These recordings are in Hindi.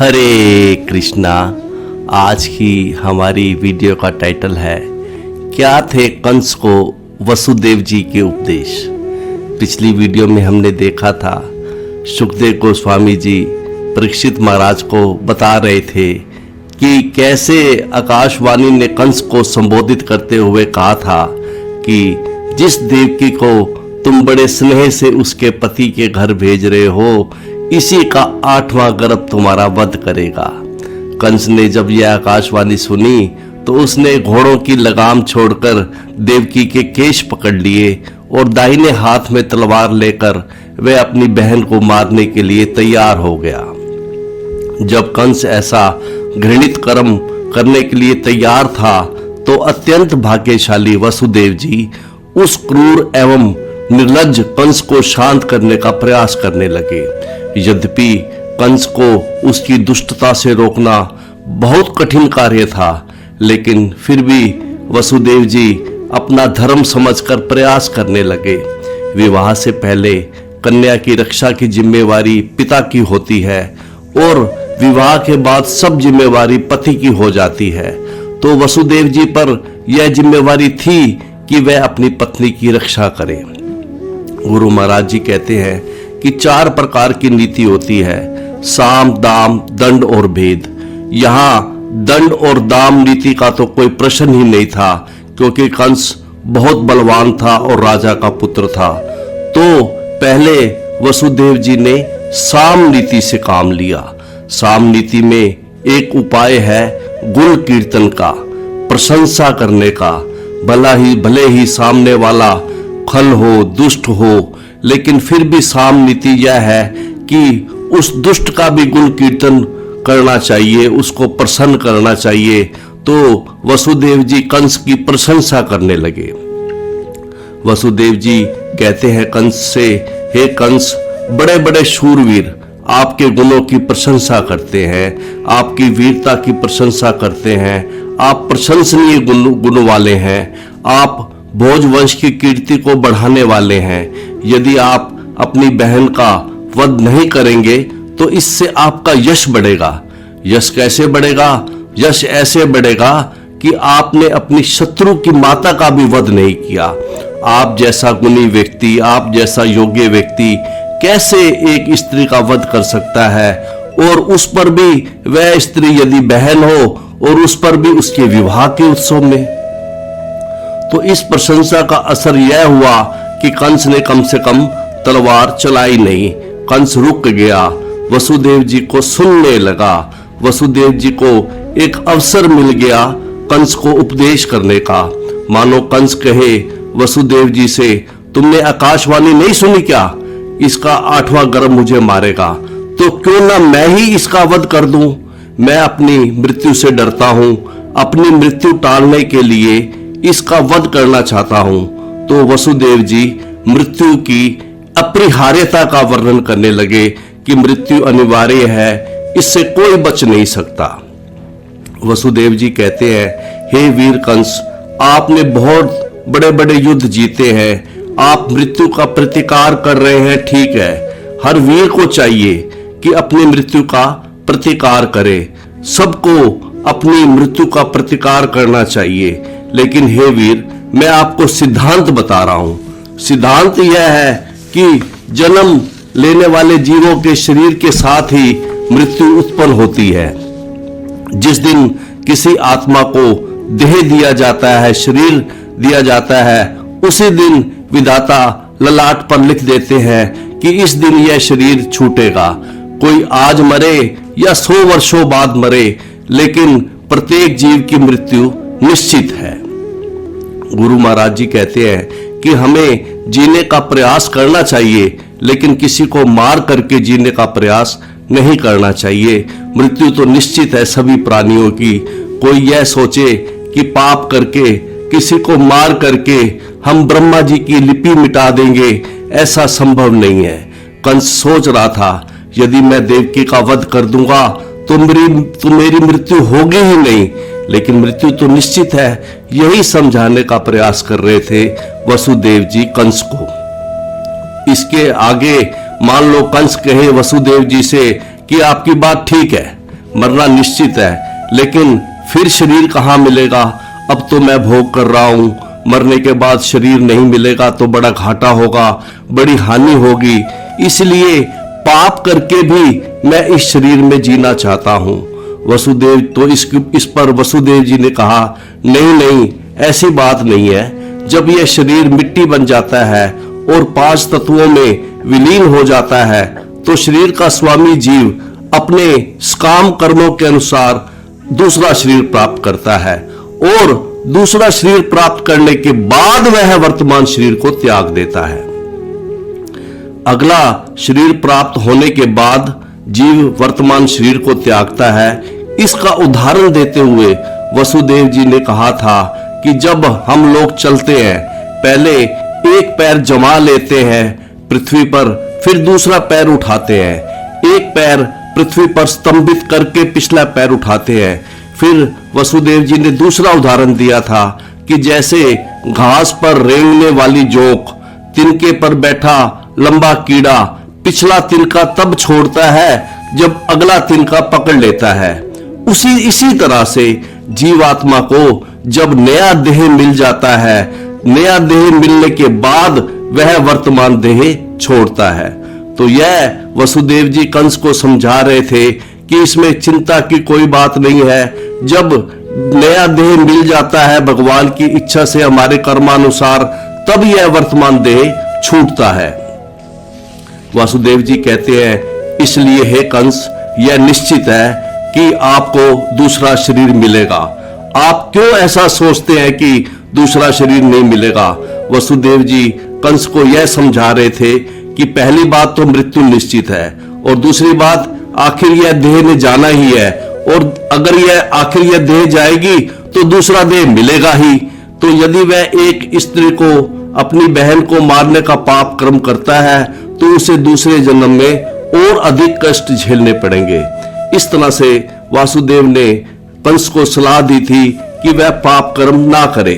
हरे कृष्णा। आज की हमारी वीडियो का टाइटल है क्या थे कंस को वसुदेव जी के उपदेश। पिछली वीडियो में हमने देखा था सुखदेव गोस्वामी जी परीक्षित महाराज को बता रहे थे कि कैसे आकाशवाणी ने कंस को संबोधित करते हुए कहा था कि जिस देवकी को तुम बड़े स्नेह से उसके पति के घर भेज रहे हो, इसी का 8वां गर्भ तुम्हारा वध करेगा। कंस ने जब यह आकाशवाणी सुनी तो उसने घोड़ों की लगाम छोड़कर देवकी के केश पकड़ लिए और दाहिने हाथ में तलवार लेकर वह अपनी बहन को मारने के लिए तैयार हो गया। जब कंस ऐसा घृणित कर्म करने के लिए तैयार था तो अत्यंत भाग्यशाली वसुदेव जी उस क्रूर एवं निर्लज्ज कंस को शांत करने का प्रयास करने लगे। यद्यपि कंस को उसकी दुष्टता से रोकना बहुत कठिन कार्य था, लेकिन फिर भी वसुदेव जी अपना धर्म समझकर प्रयास करने लगे। विवाह से पहले कन्या की रक्षा की जिम्मेवारी पिता की होती है और विवाह के बाद सब जिम्मेवारी पति की हो जाती है। तो वसुदेव जी पर यह जिम्मेवारी थी कि वह अपनी पत्नी की रक्षा करें। गुरु महाराज जी कहते हैं कि 4 प्रकार की नीति होती है, साम, दाम, दंड और भेद। यहाँ दंड और दाम नीति का तो कोई प्रश्न ही नहीं था, क्योंकि कंस बहुत बलवान था और राजा का पुत्र था। तो पहले वसुदेव जी ने साम नीति से काम लिया। साम नीति में एक उपाय है गुण कीर्तन का, प्रशंसा करने का। भले ही सामने वाला खल हो, दुष्ट हो, लेकिन फिर भी साम नीति यह है कि उस दुष्ट का भी गुण कीर्तन करना चाहिए, उसको प्रसन्न करना चाहिए। तो वसुदेव जी कंस की प्रशंसा करने लगे। वसुदेव जी कहते हैं कंस से, हे कंस, बड़े बड़े शूरवीर आपके गुणों की प्रशंसा करते हैं, आपकी वीरता की प्रशंसा करते हैं, आप प्रशंसनीय गुण वाले हैं, आप भोजवंश की कीर्ति को बढ़ाने वाले हैं। यदि आप अपनी बहन का वध नहीं करेंगे तो इससे आपका यश बढ़ेगा। यश कैसे बढ़ेगा? यश ऐसे बढ़ेगा कि आपने अपनी शत्रु की माता का भी वध नहीं किया। आप जैसा गुणी व्यक्ति, आप जैसा योग्य व्यक्ति कैसे एक स्त्री का वध कर सकता है, और उस पर भी वह स्त्री यदि बहन हो और उस पर भी उसके विवाह के उत्सव में। तो इस प्रशंसा का असर यह हुआ कि कंस ने कम से कम तलवार चलाई नहीं। कंस रुक गया, वसुदेव जी को सुनने लगा। वसुदेव जी को एक अवसर मिल गया कंस को उपदेश करने का। मानो कंस कहे वसुदेव जी से, तुमने आकाशवाणी नहीं सुनी क्या? इसका 8वां गर्भ मुझे मारेगा, तो क्यों ना मैं ही इसका वध कर दूं। मैं अपनी मृत्यु से डरता हूं, अपनी मृत्यु टालने के लिए इसका वध करना चाहता हूं। तो वसुदेव जी मृत्यु की अपरिहार्यता का वर्णन करने लगे कि मृत्यु अनिवार्य है, इससे कोई बच नहीं सकता। वसुदेव जी कहते हैं, हे वीर कंस, आपने बहुत बड़े बड़े युद्ध जीते हैं, आप मृत्यु का प्रतिकार कर रहे हैं, ठीक है। हर वीर को चाहिए कि अपनी मृत्यु का प्रतिकार करे, सबको अपनी मृत्यु का प्रतिकार करना चाहिए। लेकिन हे वीर, मैं आपको सिद्धांत बता रहा हूं। सिद्धांत यह है कि जन्म लेने वाले जीवों के शरीर के साथ ही मृत्यु उत्पन्न होती है। जिस दिन किसी आत्मा को देह दिया जाता है, शरीर दिया जाता है, उसी दिन विधाता ललाट पर लिख देते हैं कि इस दिन यह शरीर छूटेगा। कोई आज मरे या 100 वर्षों बाद मरे, लेकिन प्रत्येक जीव की मृत्यु निश्चित है। गुरु महाराज जी कहते हैं कि हमें जीने का प्रयास करना चाहिए, लेकिन किसी को मार करके जीने का प्रयास नहीं करना चाहिए। मृत्यु तो निश्चित है सभी प्राणियों की। कोई यह सोचे कि पाप करके, किसी को मार करके हम ब्रह्मा जी की लिपि मिटा देंगे, ऐसा संभव नहीं है। कंस सोच रहा था, यदि मैं देवकी का वध कर दूंगा तो मेरी मृत्यु होगी ही नहीं, लेकिन मृत्यु तो निश्चित है। यही समझाने का प्रयास कर रहे थे वसुदेव जी कंस को। इसके आगे मान लो कंस कहे वसुदेव जी से कि आपकी बात ठीक है, मरना निश्चित है, लेकिन फिर शरीर कहाँ मिलेगा? अब तो मैं भोग कर रहा हूं, मरने के बाद शरीर नहीं मिलेगा तो बड़ा घाटा होगा, बड़ी हानि होगी। इसलिए पाप करके भी मैं इस शरीर में जीना चाहता हूं। वसुदेव तो इस पर वसुदेव जी ने कहा, नहीं नहीं, ऐसी बात नहीं है। जब यह शरीर मिट्टी बन जाता है और 5 तत्वों में विलीन हो जाता है तो शरीर का स्वामी जीव अपने काम कर्मों के अनुसार दूसरा शरीर प्राप्त करता है और दूसरा शरीर प्राप्त करने के बाद वह वर्तमान शरीर को त्याग देता है। अगला शरीर प्राप्त होने के बाद जीव वर्तमान शरीर को त्यागता है। इसका उदाहरण देते हुए वसुदेव जी ने कहा था कि जब हम लोग चलते हैं, पहले एक पैर जमा लेते हैं पृथ्वी पर, फिर दूसरा पैर उठाते हैं, एक पैर पृथ्वी पर स्तंभित करके पिछला पैर उठाते हैं। फिर वसुदेव जी ने दूसरा उदाहरण दिया था कि जैसे घास पर रेंगने वाली जोंक, तिनके पर बैठा लंबा कीड़ा पिछला तिनका तब छोड़ता है जब अगला तिनका पकड़ लेता है, इसी तरह से जीवात्मा को जब नया देह मिल जाता है, नया देह मिलने के बाद वह वर्तमान देह छोड़ता है। तो यह वसुदेव जी कंस को समझा रहे थे कि इसमें चिंता की कोई बात नहीं है। जब नया देह मिल जाता है भगवान की इच्छा से, हमारे कर्मानुसार, तब यह वर्तमान देह छूटता है। वासुदेव जी कहते हैं, इसलिए हे कंस, यह निश्चित है कि आपको दूसरा शरीर मिलेगा। आप क्यों ऐसा सोचते हैं कि दूसरा शरीर नहीं मिलेगा? वसुदेव जी कंस को यह समझा रहे थे कि पहली बात तो मृत्यु निश्चित है, और दूसरी बात आखिर यह देह ने जाना ही है, और अगर यह आखिर यह देह जाएगी तो दूसरा देह मिलेगा ही। तो यदि वह एक स्त्री को, अपनी बहन को मारने का पाप कर्म करता है तो उसे दूसरे जन्म में और अधिक कष्ट झेलने पड़ेंगे। इस तरह से वासुदेव ने कंस को सलाह दी थी कि वह पाप कर्म ना करे।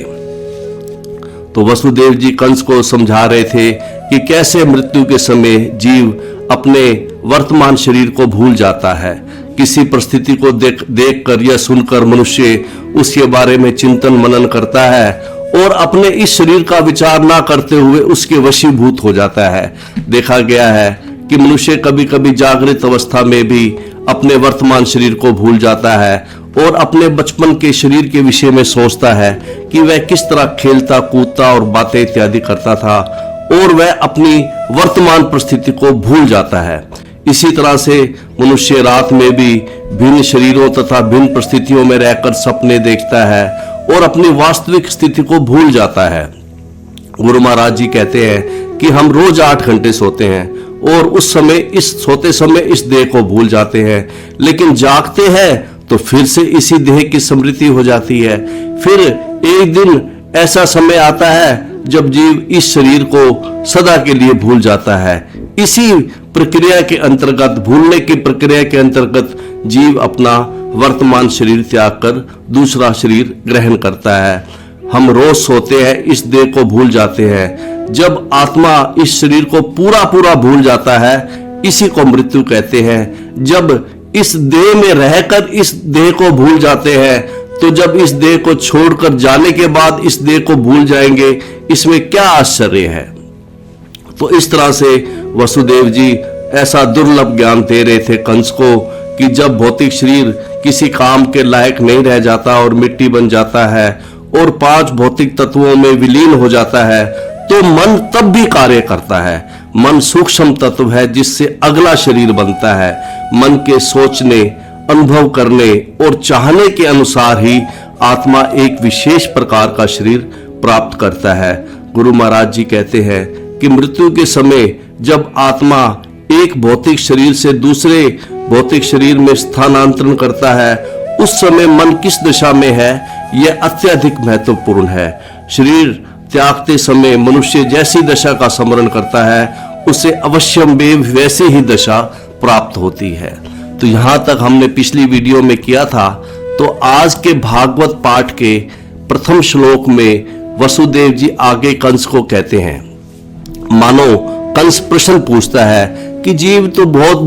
तो वसुदेव जी कंस को समझा रहे थे कि कैसे मृत्यु के समय जीव अपने वर्तमान शरीर को भूल जाता है। किसी परिस्थिति को देख कर या सुनकर मनुष्य उसके बारे में चिंतन मनन करता है और अपने इस शरीर का विचार ना करते हुए उसके वशीभूत हो जाता है। देखा गया है कि मनुष्य कभी कभी जागृत अवस्था में भी अपने वर्तमान शरीर को भूल जाता है और अपने बचपन के शरीर के विषय में सोचता है कि वह किस तरह खेलता कूदता और बातें इत्यादि करता था, और वह अपनी वर्तमान परिस्थिति को भूल जाता है। इसी तरह से मनुष्य रात में भी भिन्न शरीरों तथा भिन्न परिस्थितियों में रहकर सपने देखता है और अपनी वास्तविक स्थिति को भूल जाता है। गुरु महाराज जी कहते हैं कि हम रोज 8 घंटे सोते हैं और उस समय, इस सोते समय इस देह को भूल जाते हैं, लेकिन जागते हैं तो फिर से इसी देह की स्मृति हो जाती है। फिर एक दिन ऐसा समय आता है जब जीव इस शरीर को सदा के लिए भूल जाता है। इसी प्रक्रिया के अंतर्गत, भूलने की प्रक्रिया के अंतर्गत जीव अपना वर्तमान शरीर त्याग कर दूसरा शरीर ग्रहण करता है। हम रोज सोते हैं, इस देह को भूल जाते हैं। जब आत्मा इस शरीर को पूरा भूल जाता है, इसी को मृत्यु कहते हैं। जब इस देह में रहकर इस देह को भूल जाते हैं, तो जब इस देह को छोड़कर जाने के बाद इस देह को भूल जाएंगे, इसमें क्या आश्चर्य है। तो इस तरह से वसुदेव जी ऐसा दुर्लभ ज्ञान दे रहे थे कंस को कि जब भौतिक शरीर किसी काम के लायक नहीं रह जाता और मिट्टी बन जाता है और 5 भौतिक तत्वों में विलीन हो जाता है, तो मन तब भी कार्य करता है। मन सूक्ष्म तत्व है जिससे अगला शरीर बनता है। मन के सोचने, अनुभव करने और चाहने के अनुसार ही आत्मा एक विशेष प्रकार का शरीर प्राप्त करता है। गुरु महाराज जी कहते हैं कि मृत्यु के समय जब आत्मा एक भौतिक शरीर से दूसरे भौतिक शरीर में स्थानांतरण करता है, उस समय मन किस दशा में है, यह अत्यधिक महत्वपूर्ण है। शरीर त्यागते समय मनुष्य जैसी दशा का स्मरण करता है, उसे अवश्यमेव वैसी ही दशा प्राप्त होती है। तो यहां तक हमने पिछली वीडियो में किया था। तो आज के भागवत पाठ के प्रथम श्लोक में वसुदेव जी आगे कंस को कहते हैं, मानो कंस प्रश्न पूछता है कि जीव तो बहुत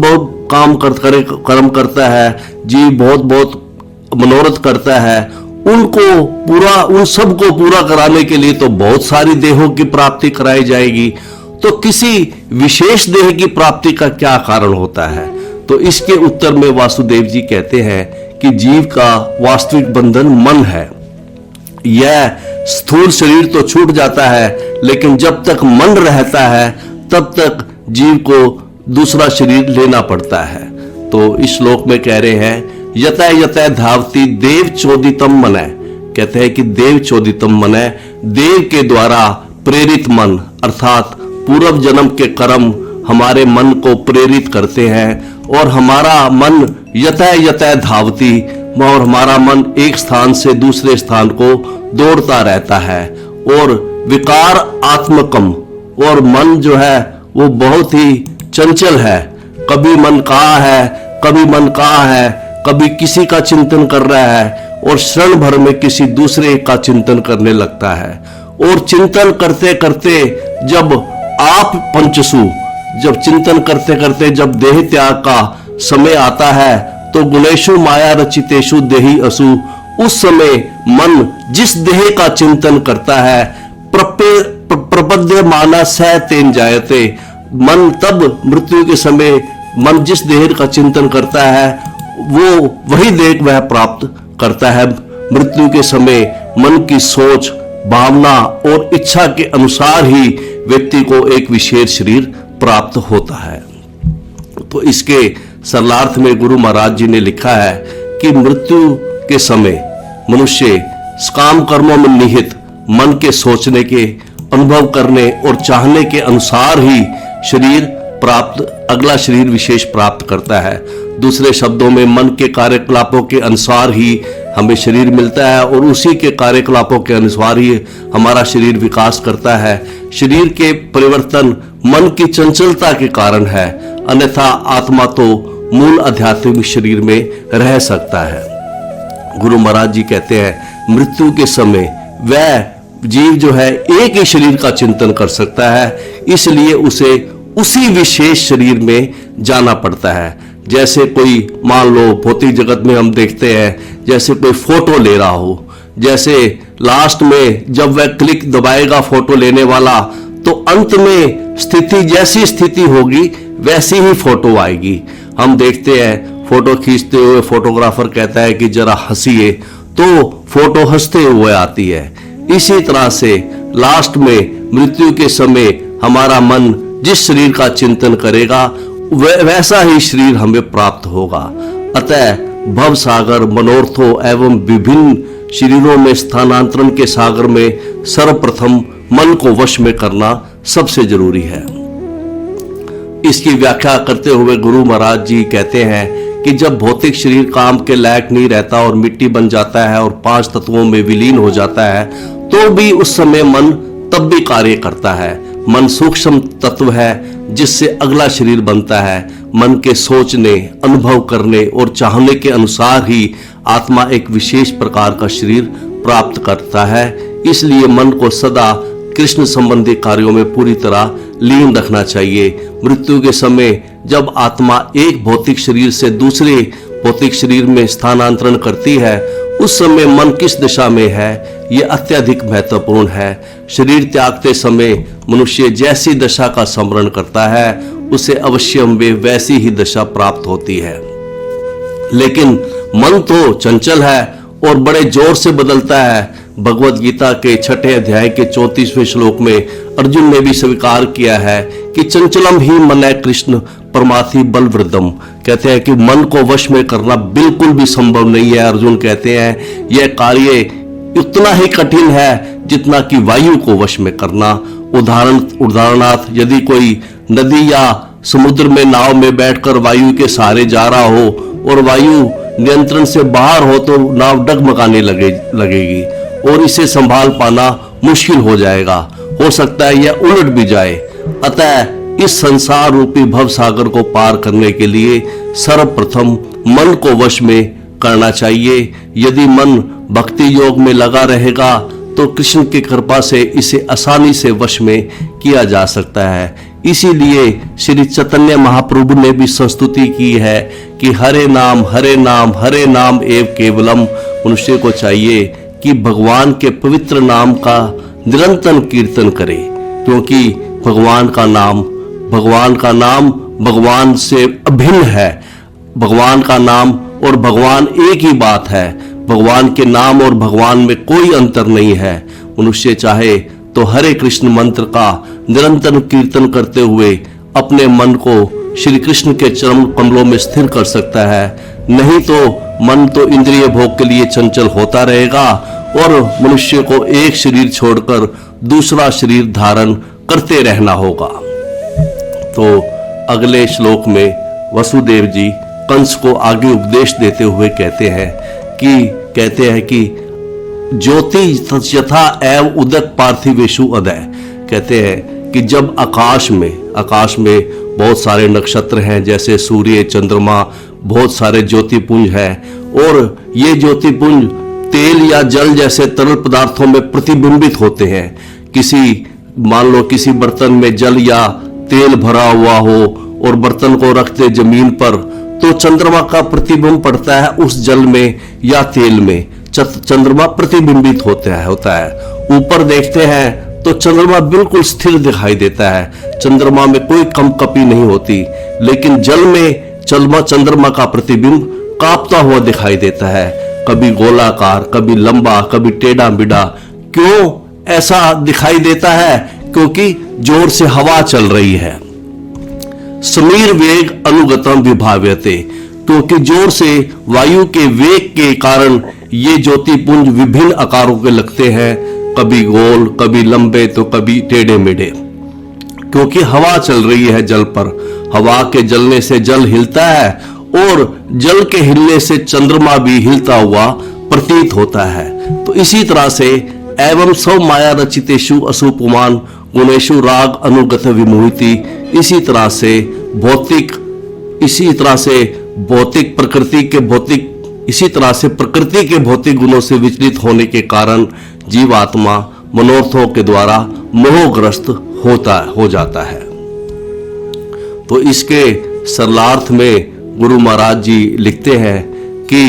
कर्म करता है, जीव बहुत बहुत मनोरथ करता है, उन सबको पूरा कराने के लिए तो बहुत सारी देहों की प्राप्ति कराई जाएगी। तो किसी विशेष देह की प्राप्ति का क्या कारण होता है? तो इसके उत्तर में वासुदेव जी कहते हैं कि जीव का वास्तविक बंधन मन है। यह स्थूल शरीर तो छूट जाता है, लेकिन जब तक मन रहता है तब तक जीव को दूसरा शरीर लेना पड़ता है। तो इस श्लोक में कह रहे हैं यतः यतः धावती देव चोदितम मनः, कहते हैं कि देव चोदितम मनः, देव के द्वारा प्रेरित मन अर्थात पूर्व जन्म के कर्म हमारे मन को प्रेरित करते हैं और हमारा मन यतः यतः धावती, और हमारा मन एक स्थान से दूसरे स्थान को दौड़ता रहता है। और विकार आत्मकम, और मन जो है वो बहुत ही चंचल है, कभी मन कहाँ है, कभी मन कहाँ है, कभी किसी का चिंतन कर रहा है और क्षण भर में किसी दूसरे का चिंतन करने लगता है। और चिंतन करते करते जब आप पंचसु, जब चिंतन करते करते जब देह त्याग का समय आता है तो गुणेशु माया रचितेषु देहि असु, उस समय मन जिस देह का चिंतन करता है प्रपद्य मानस है तेन जायते, मन तब मृत्यु के समय मन जिस देह का चिंतन करता है वो वही देह वह प्राप्त करता है। मृत्यु के समय मन की सोच, भावना और इच्छा के अनुसार ही व्यक्ति को एक विशेष शरीर प्राप्त होता है। तो इसके सरलार्थ में गुरु महाराज जी ने लिखा है कि मृत्यु के समय मनुष्य काम कर्मों में निहित मन के सोचने के, अनुभव करने और चाहने के अनुसार ही शरीर प्राप्त, अगला शरीर विशेष प्राप्त करता है। दूसरे शब्दों में मन के कार्यकलापों के अनुसार ही हमें शरीर मिलता है और उसी के कार्यकलापों के अनुसार ही हमारा शरीर विकास करता है। शरीर के परिवर्तन मन की चंचलता के कारण है, अन्यथा आत्मा तो मूल आध्यात्मिक शरीर में रह सकता है। गुरु महाराज जी कहते हैं मृत्यु के समय वह जीव जो है एक ही शरीर का चिंतन कर सकता है, इसलिए उसे उसी विशेष शरीर में जाना पड़ता है। जैसे कोई मान लो भौतिक जगत में हम देखते हैं, जैसे कोई फोटो ले रहा हो, जैसे लास्ट में जब वह क्लिक दबाएगा फोटो लेने वाला तो अंत में स्थिति जैसी स्थिति होगी वैसी ही फोटो आएगी। हम देखते हैं फोटो खींचते हुए फोटोग्राफर कहता है कि जरा हंसिए, तो फोटो हंसते हुए आती है। इसी तरह से लास्ट में मृत्यु के समय हमारा मन जिस शरीर का चिंतन करेगा वैसा ही शरीर हमें प्राप्त होगा। अतः भव सागर मनोर्थों एवं विभिन्न शरीरों में स्थानांतरण के सागर में सर्वप्रथम मन को वश में करना सबसे जरूरी है। इसकी व्याख्या करते हुए गुरु महाराज जी कहते हैं कि जब भौतिक शरीर काम के लायक नहीं रहता और मिट्टी बन जाता है और 5 तत्वों में विलीन हो जाता है, तो भी उस समय मन तब भी कार्य करता है। मन सूक्ष्म तत्व है जिससे अगला शरीर बनता है। मन के सोचने, अनुभव करने और चाहने के अनुसार ही आत्मा एक विशेष प्रकार का शरीर प्राप्त करता है। इसलिए मन को सदा कृष्ण संबंधी कार्यों में पूरी तरह लीन रखना चाहिए। मृत्यु के समय जब आत्मा एक भौतिक शरीर से दूसरे भौतिक शरीर में स्थानांतरण करती है, उस समय मन किस दिशा में है यह अत्यधिक महत्वपूर्ण है। शरीर त्यागते समय मनुष्य जैसी दशा का स्मरण करता है उसे अवश्य में वैसी ही दशा प्राप्त होती है। लेकिन मन तो चंचल है और बड़े जोर से बदलता है। भगवत गीता के 6 अध्याय के 34वें श्लोक में अर्जुन ने भी स्वीकार किया है कि चंचलम ही मन कृष्ण परमार्थी बलवृद्धम, कहते हैं कि मन को वश में करना बिल्कुल भी संभव नहीं है। अर्जुन कहते हैं यह कार्य उतना ही कठिन है जितना कि वायु को वश में करना। उदाहरणार्थ यदि कोई नदी या समुद्र में नाव में बैठकर वायु के सहारे जा रहा हो और वायु नियंत्रण से बाहर हो तो नाव डगमगाने लगेगी और इसे संभाल पाना मुश्किल हो जाएगा। हो सकता है यह उलट भी जाए। अतः इस संसार रूपी भव सागर को पार करने के लिए सर्वप्रथम मन को वश में करना चाहिए। यदि मन भक्ति योग में लगा रहेगा तो कृष्ण की कृपा से इसे आसानी से वश में किया जा सकता है। इसीलिए श्री चैतन्य महाप्रभु ने भी संस्तुति की है कि हरे नाम हरे नाम हरे नाम एव केवलम। मनुष्य को चाहिए कि भगवान के पवित्र नाम का निरंतर कीर्तन करे, क्योंकि भगवान का नाम भगवान से अभिन्न है। भगवान का नाम और भगवान एक ही बात है। भगवान के नाम और भगवान में कोई अंतर नहीं है। मनुष्य चाहे तो हरे कृष्ण मंत्र का निरंतर कीर्तन करते हुए अपने मन को श्री कृष्ण के चरण कमलों में स्थिर कर सकता है। नहीं तो मन तो इंद्रिय भोग के लिए चंचल होता रहेगा और मनुष्य को एक शरीर छोड़कर दूसरा शरीर धारण करते रहना होगा। तो अगले श्लोक में वसुदेव जी कंस को आगे उपदेश देते हुए कहते हैं कि ज्योति यथा एव उदक पार्थिवेषु अदय। कहते हैं कि जब आकाश में बहुत सारे नक्षत्र हैं, जैसे सूर्य, चंद्रमा, बहुत सारे ज्योतिपुंज हैं, और ये ज्योतिपुंज तेल या जल जैसे तरल पदार्थों में प्रतिबिंबित होते हैं। मान लो किसी बर्तन में जल या तेल भरा हुआ हो और बर्तन को रख दे जमीन पर, तो चंद्रमा का प्रतिबिंब पड़ता है उस जल में या तेल में। चंद्रमा प्रतिबिंबित होता है। ऊपर देखते हैं तो चंद्रमा बिल्कुल स्थिर दिखाई देता है, चंद्रमा में कोई कंपकपी नहीं होती। लेकिन जल में चंद्रमा का प्रतिबिंब कांपता हुआ दिखाई देता है, कभी गोलाकार, कभी लंबा, कभी टेढ़ा मेढ़ा। क्यों ऐसा दिखाई देता है? क्योंकि जोर से हवा चल रही है। समीर वेग अनुगतम विभाव्यते, क्योंकि जोर से वायु के वेग के कारण ये ज्योतिपुंज विभिन्न आकारों के लगते हैं, कभी गोल, कभी लंबे, तो कभी टेढ़े मेढ़े। क्योंकि हवा चल रही है जल पर, हवा के जलने से जल हिलता है और जल के हिलने से चंद्रमा भी हिलता हुआ प्रतीत होता है। तो इसी तरह से एवं सौ माया रचितेषु असुपुमान गुणेषु राग अनुगत विमोहिति। इसी तरह से प्रकृति के भौतिक गुणों से विचलित होने के कारण जीवात्मा मनोरथों के द्वारा मोहग्रस्त हो जाता है। तो इसके सरलार्थ में गुरु महाराज जी लिखते हैं कि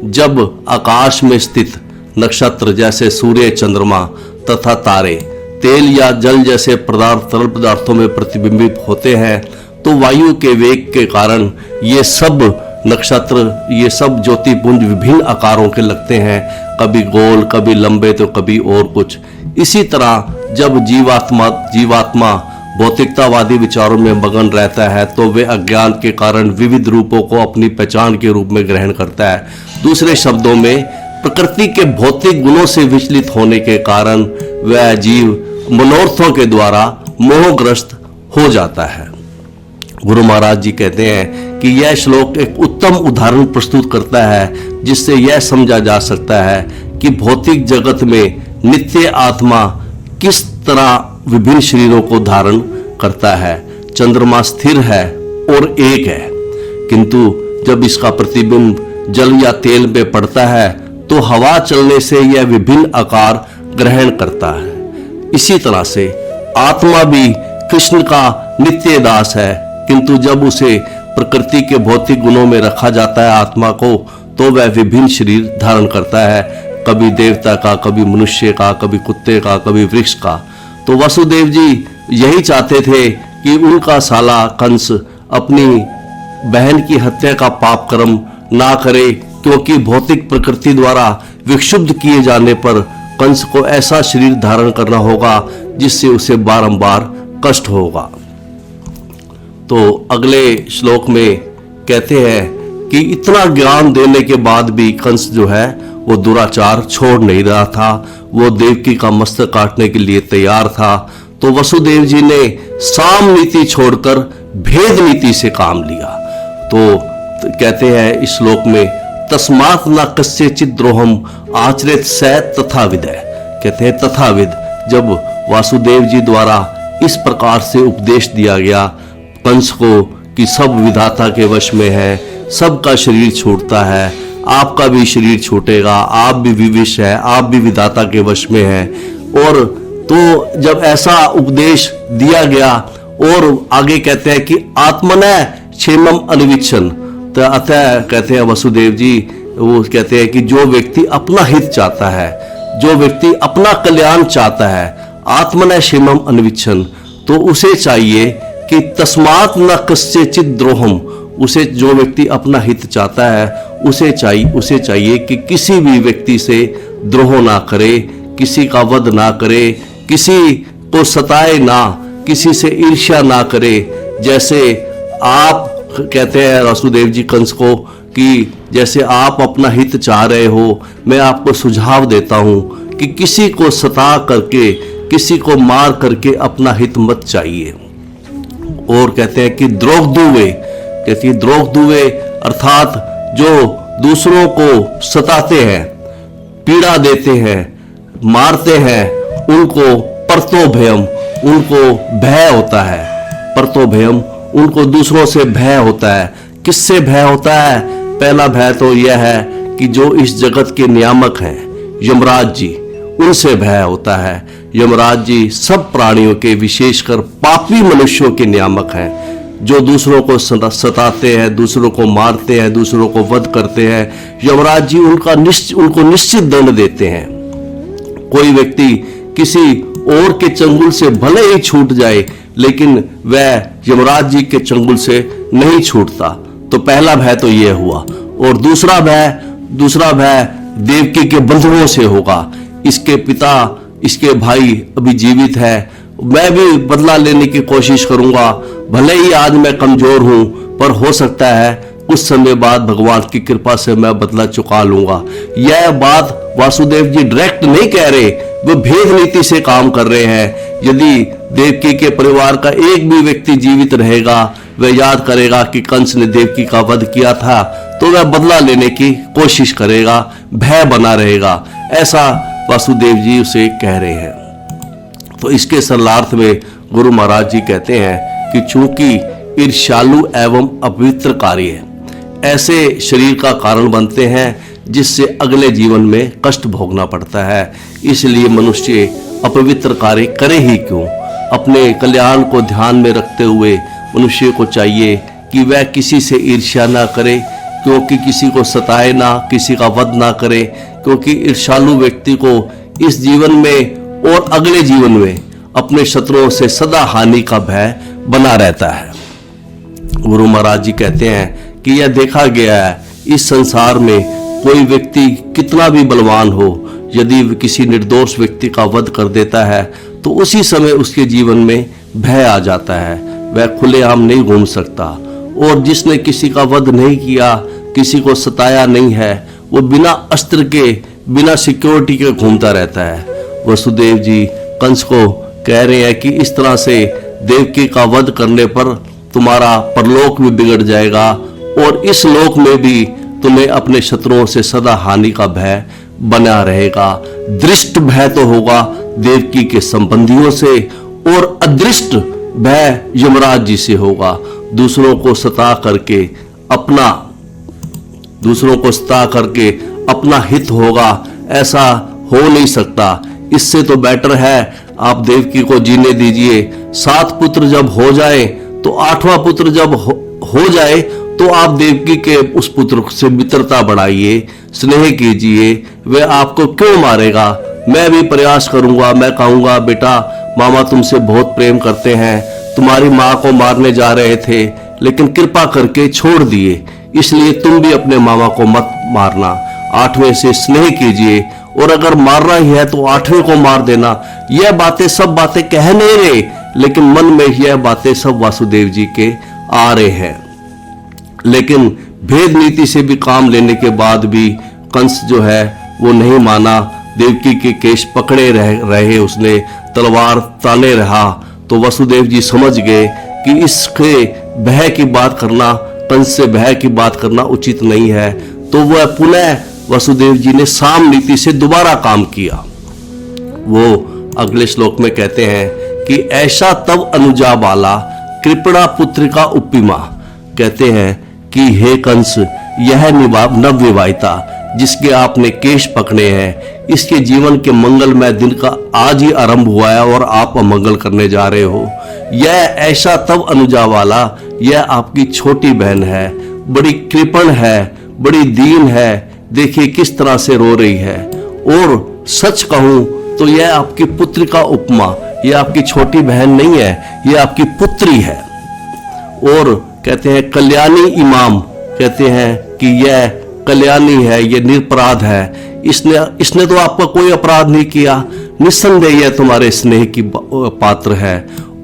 जब आकाश में स्थित नक्षत्र जैसे सूर्य, चंद्रमा तथा तारे तेल या जल जैसे तरल पदार्थों में प्रतिबिंबित होते हैं, तो वायु के वेग के कारण ये सब नक्षत्र, ये सब ज्योतिपुंज विभिन्न आकारों के लगते हैं, कभी गोल, कभी लंबे, तो कभी और कुछ। इसी तरह जब जीवात्मा भौतिकतावादी विचारों में मगन रहता है, तो वे अज्ञान के कारण विविध रूपों को अपनी पहचान के रूप में ग्रहण करता है। दूसरे शब्दों में प्रकृति के भौतिक गुणों से विचलित होने के कारण वह जीव मनोरथों के द्वारा मोहग्रस्त हो जाता है। गुरु महाराज जी कहते हैं कि यह श्लोक एक उत्तम उदाहरण प्रस्तुत करता है, जिससे यह समझा जा सकता है कि भौतिक जगत में नित्य आत्मा किस तरह विभिन्न शरीरों को धारण करता है। चंद्रमा स्थिर है और एक है, किंतु जब इसका प्रतिबिंब जल या तेल में पड़ता है तो हवा चलने से यह विभिन्न आकार ग्रहण करता है। इसी तरह से आत्मा भी कृष्ण का नित्य दास है, किंतु जब उसे प्रकृति के भौतिक गुणों में रखा जाता है आत्मा को, तो वह विभिन्न शरीर धारण करता है, कभी देवता का, कभी मनुष्य का, कभी कुत्ते का, कभी वृक्ष का। तो वसुदेव जी यही चाहते थे कि उनका साला कंस अपनी बहन की हत्या का पाप कर्म ना करे, क्योंकि भौतिक प्रकृति द्वारा विक्षुब्ध किए जाने पर कंस को ऐसा शरीर धारण करना होगा जिससे उसे बारंबार कष्ट होगा। तो अगले श्लोक में कहते हैं कि इतना ज्ञान देने के बाद भी कंस जो है वो दुराचार छोड़ नहीं रहा था, वो देवकी का मस्तक काटने के लिए तैयार था। तो वसुदेव जी ने साम नीति छोड़कर भेद नीति से काम लिया। तो कहते हैं इस श्लोक में तस्मात् न कस्यचित् द्रोहम आचरेत स तथाविद। कहते हैं तथाविद, जब वासुदेव जी द्वारा इस प्रकार से उपदेश दिया गया कंस को कि सब विधाता के वश में है, सबका शरीर छूटता है, आपका भी शरीर छूटेगा, आप भी विविश है, आप भी विधाता के वश में हैं। और तो जब ऐसा उपदेश दिया गया और आगे कहते हैं कि आत्मनः क्षेमम अन्विच्छन्, तो अतः कहते हैं वसुदेव जी, वो कहते हैं कि जो व्यक्ति अपना हित चाहता है, जो व्यक्ति अपना कल्याण चाहता है, आत्मनः क्षेमम अन्विच्छन्, तो उसे चाहिए कि तस्मात् न कस्यचित् द्रोहम, उसे जो व्यक्ति अपना हित चाहता है उसे चाहिए कि किसी भी व्यक्ति से द्रोह ना करे, किसी का वध ना करे, किसी को सताए ना, किसी से ईर्ष्या ना करे। जैसे आप कहते हैं वसुदेव जी कंस को कि जैसे आप अपना हित चाह रहे हो, मैं आपको सुझाव देता हूं कि किसी को सता करके, किसी को मार करके अपना हित मत चाहिए। और कहते हैं कि द्रोहदुवे, कहती है द्रोहदुवे अर्थात जो दूसरों को सताते हैं, पीड़ा देते हैं, मारते हैं, उनको परतो भयम, उनको भय होता है। परतो भयम, उनको दूसरों से भय होता है। किससे भय होता है? पहला भय तो यह है कि जो इस जगत के नियामक हैं यमराज जी, उनसे भय होता है। यमराज जी सब प्राणियों के, विशेषकर पापी मनुष्यों के नियामक हैं, जो दूसरों को सताते हैं, दूसरों को मारते हैं, दूसरों को वध करते हैं। यमराज जी उनको निश्चित दंड देते हैं। कोई व्यक्ति किसी और के चंगुल से भले ही छूट जाए, लेकिन वह यमराज जी के चंगुल से नहीं छूटता। तो पहला भय तो यह हुआ। और दूसरा भय देवकी के बंधुओं से होगा। इसके पिता, इसके भाई अभी जीवित है, मैं भी बदला लेने की कोशिश करूंगा, भले ही आज मैं कमजोर हूं, पर हो सकता है कुछ समय बाद भगवान की कृपा से मैं बदला चुका लूंगा। यह बात वासुदेव जी डायरेक्ट नहीं कह रहे, वो भेद नीति से काम कर रहे हैं। यदि देवकी के परिवार का एक भी व्यक्ति जीवित रहेगा, वह याद करेगा कि कंस ने देवकी का वध किया था, तो वह बदला लेने की कोशिश करेगा, भय बना रहेगा। ऐसा वासुदेव जी उसे कह रहे हैं। तो इसके सरलार्थ में गुरु महाराज जी कहते हैं कि चूंकि ईर्ष्यालु एवं अपवित्र कार्य ऐसे शरीर का कारण बनते हैं जिससे अगले जीवन में कष्ट भोगना पड़ता है, इसलिए मनुष्य अपवित्र कार्य करे ही क्यों। अपने कल्याण को ध्यान में रखते हुए मनुष्य को चाहिए कि वह किसी से ईर्ष्या ना करे, क्योंकि किसी को सताए ना, किसी का वध ना करे, क्योंकि ईर्ष्यालु व्यक्ति को इस जीवन में और अगले जीवन में अपने शत्रुओं से सदा हानि का भय बना रहता है। गुरु महाराज जी कहते हैं कि यह देखा गया है, इस संसार में कोई व्यक्ति कितना भी बलवान हो, यदि किसी निर्दोष व्यक्ति का वध कर देता है तो उसी समय उसके जीवन में भय आ जाता है, वह खुलेआम नहीं घूम सकता। और जिसने किसी का वध नहीं किया, किसी को सताया नहीं है, वो बिना अस्त्र के, बिना सिक्योरिटी के घूमता रहता है। वसुदेव जी कंस को कह रहे हैं कि इस तरह से देवकी का वध करने पर तुम्हारा परलोक भी बिगड़ जाएगा और इस लोक में भी तुम्हें अपने शत्रुओं से सदा हानि का भय बना रहेगा। दृष्ट भय तो होगा देवकी के संबंधियों से और अदृष्ट भय यमराज जी से होगा। दूसरों को सता करके अपना हित होगा, ऐसा हो नहीं सकता। इससे तो बेटर है आप देवकी को जीने दीजिए। 7 पुत्र जब हो जाए तो 8वां पुत्र जब हो जाए तो आप देवकी के उस पुत्र से मित्रता बढ़ाइए, स्नेह कीजिए। वह आपको क्यों मारेगा? मैं भी प्रयास करूंगा, मैं कहूंगा बेटा मामा तुमसे बहुत प्रेम करते हैं, तुम्हारी माँ को मारने जा रहे थे लेकिन कृपा करके छोड़ दिए, इसलिए तुम भी अपने मामा को मत मारना। 8वें से स्नेह कीजिए और अगर मारना ही है तो 8वें को मार देना। यह बातें सब बातें कह नहीं रहे, लेकिन मन में यह बातें सब वासुदेव जी के आ रहे हैं। लेकिन भेद नीति से भी काम लेने के बाद भी कंस जो है वो नहीं माना, देवकी के केश पकड़े रहे, उसने तलवार ताने रहा। तो वसुदेव जी समझ गए कि इसके भय की बात करना, कंस से भय की बात करना उचित नहीं है। तो वह पुनः वसुदेव जी ने साम नीति से दोबारा काम किया। वो अगले श्लोक में कहते हैं कि ऐसा तब अनुजा बाला कृपणा पुत्र का उपमा, कहते हैं कि हे कंस, यह नवविवाहिता जिसके आपने केश पकड़े हैं, इसके जीवन के मंगलमय दिन का आज ही आरंभ हुआ है और आप अमंगल करने जा रहे हो। यह ऐसा तब अनुजा वाला, यह आपकी छोटी बहन है, बड़ी कृपण है, बड़ी दीन है, देखिए किस तरह से रो रही है। और सच कहूं तो यह आपकी पुत्री का उपमा, यह आपकी छोटी बहन नहीं है, यह आपकी पुत्री है। और कहते हैं कल्याणी इमाम कहते हैं कि यह कल्याणी है, यह निरपराध है, इसने तो आपका कोई अपराध नहीं किया, निस्संदेह यह तुम्हारे स्नेह की पात्र है।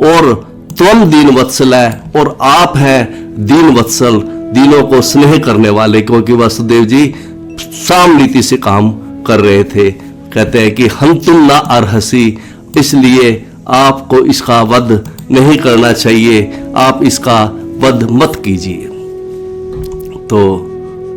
और तुम दीन वत्सल है और आप हैं दीन वत्सल, दीनों को स्नेह करने वाले, क्योंकि वसुदेव जी साम नीति से काम कर रहे थे। कहते हैं कि हम तुम ना अर्हसी, इसलिए आपको इसका वध नहीं करना चाहिए, आप इसका वध मत कीजिए। तो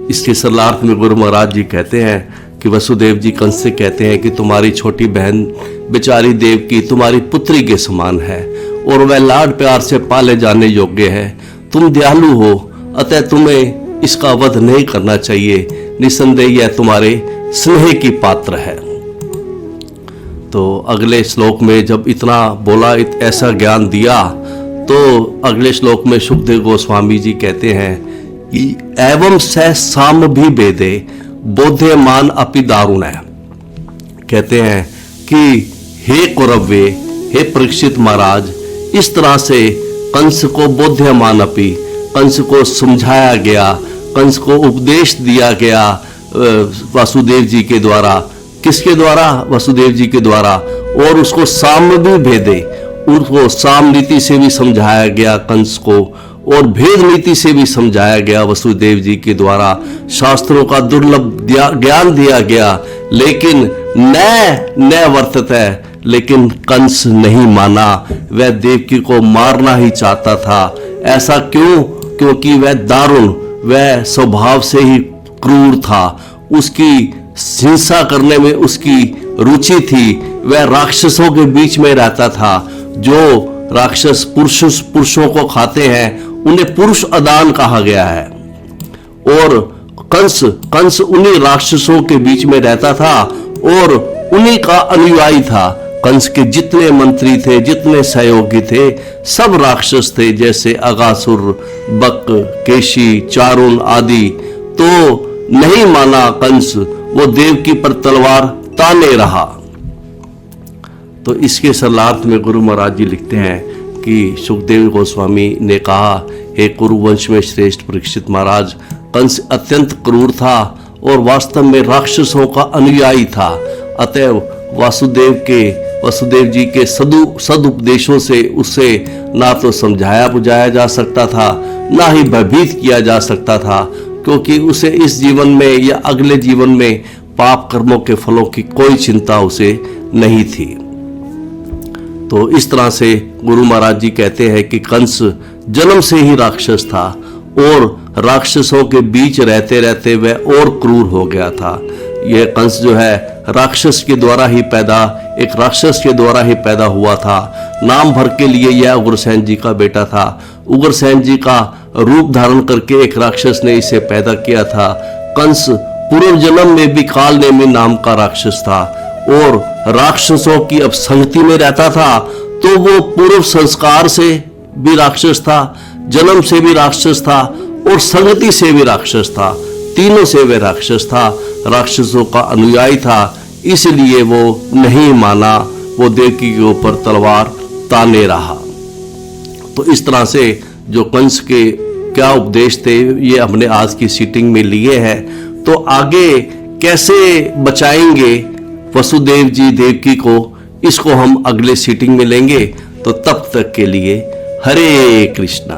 इसके सरलार्थ में गुरु महाराज जी कहते हैं कि वसुदेव जी कंस से कहते हैं कि तुम्हारी छोटी बहन बेचारी देव की तुम्हारी पुत्री के समान है और वह लाड प्यार से पाले जाने योग्य है। तुम दयालु हो, अतः तुम्हें इसका वध नहीं करना चाहिए, निसंदेह यह तुम्हारे स्नेह की पात्र है। तो अगले श्लोक में जब इतना बोला, ऐसा ज्ञान दिया, तो अगले श्लोक में सुखदेव गोस्वामी जी कहते हैं एवं स साम भी बेदे बोध्यमान अपि दारुण है। कहते हैं कि हे कौरव्य, हे परीक्षित महाराज, इस तरह से कंस को बोध्यमान अपि, कंस को समझाया गया, कंस को उपदेश दिया गया वासुदेव जी के द्वारा। किसके द्वारा? वसुदेव जी के द्वारा। और उसको साम भी भेदे, उनको साम नीति से भी समझाया गया कंस को, और भेद नीति से भी समझाया गया वसुदेव जी के द्वारा। शास्त्रों का दुर्लभ ज्ञान दिया गया, लेकिन न वर्तत है। लेकिन कंस नहीं माना, वह देवकी को मारना ही चाहता था। ऐसा क्यों? क्योंकि वह दारुण, वह स्वभाव से ही क्रूर था, उसकी हिंसा करने में उसकी रुचि थी। वह राक्षसों के बीच में रहता था। जो राक्षस पुरुषों को खाते हैं उन्हें पुरुष अदान कहा गया है। और कंस उन्हीं राक्षसों के बीच में रहता था और उन्हीं का अनुयायी था। कंस के जितने मंत्री थे, जितने सहयोगी थे, सब राक्षस थे, जैसे अगासुर, बक, केशी, चारुण आदि। तो नहीं माना कंस, वो देवकी पर तलवार ताने रहा। तो इसके सरलार्थ में गुरु महाराज जी लिखते हैं कि सुखदेव गोस्वामी ने कहा, हे कुरुवंश में श्रेष्ठ परीक्षित महाराज, कंस अत्यंत क्रूर था और वास्तव में राक्षसों का अनुयायी था। अतएव वासुदेव जी के सदुपदेशों से उसे ना तो समझाया बुझाया जा सकता था, ना ही भयभीत किया जा सकता था, क्योंकि उसे इस जीवन में या अगले जीवन में पाप कर्मों के फलों की कोई चिंता उसे नहीं थी। तो इस तरह से गुरु महाराज जी कहते हैं कि कंस जन्म से ही राक्षस था और राक्षसों के बीच रहते रहते वह और क्रूर हो गया था। यह कंस जो है राक्षस के द्वारा ही पैदा हुआ था। नाम भर के लिए यह उग्रसेन जी का बेटा था। उग्रसेन जी का रूप धारण करके एक राक्षस ने इसे पैदा किया था। कंस पूर्व जन्म में भी काल नेमी नाम का राक्षस था और राक्षसों की अब संगति में रहता था। तो वो पूर्व संस्कार से भी राक्षस था, जन्म से भी राक्षस था और संगति से भी राक्षस था। तीनों से वह राक्षस था, राक्षसों का अनुयायी था। इसलिए वो नहीं माना, वो देवकी के ऊपर तलवार ताने रहा। तो इस तरह से जो कंस के क्या उपदेश थे ये हमने आज की सीटिंग में लिए हैं। तो आगे कैसे बचाएंगे वसुदेव जी देवकी को, इसको हम अगले सीटिंग में लेंगे। तो तब तक के लिए हरे कृष्णा।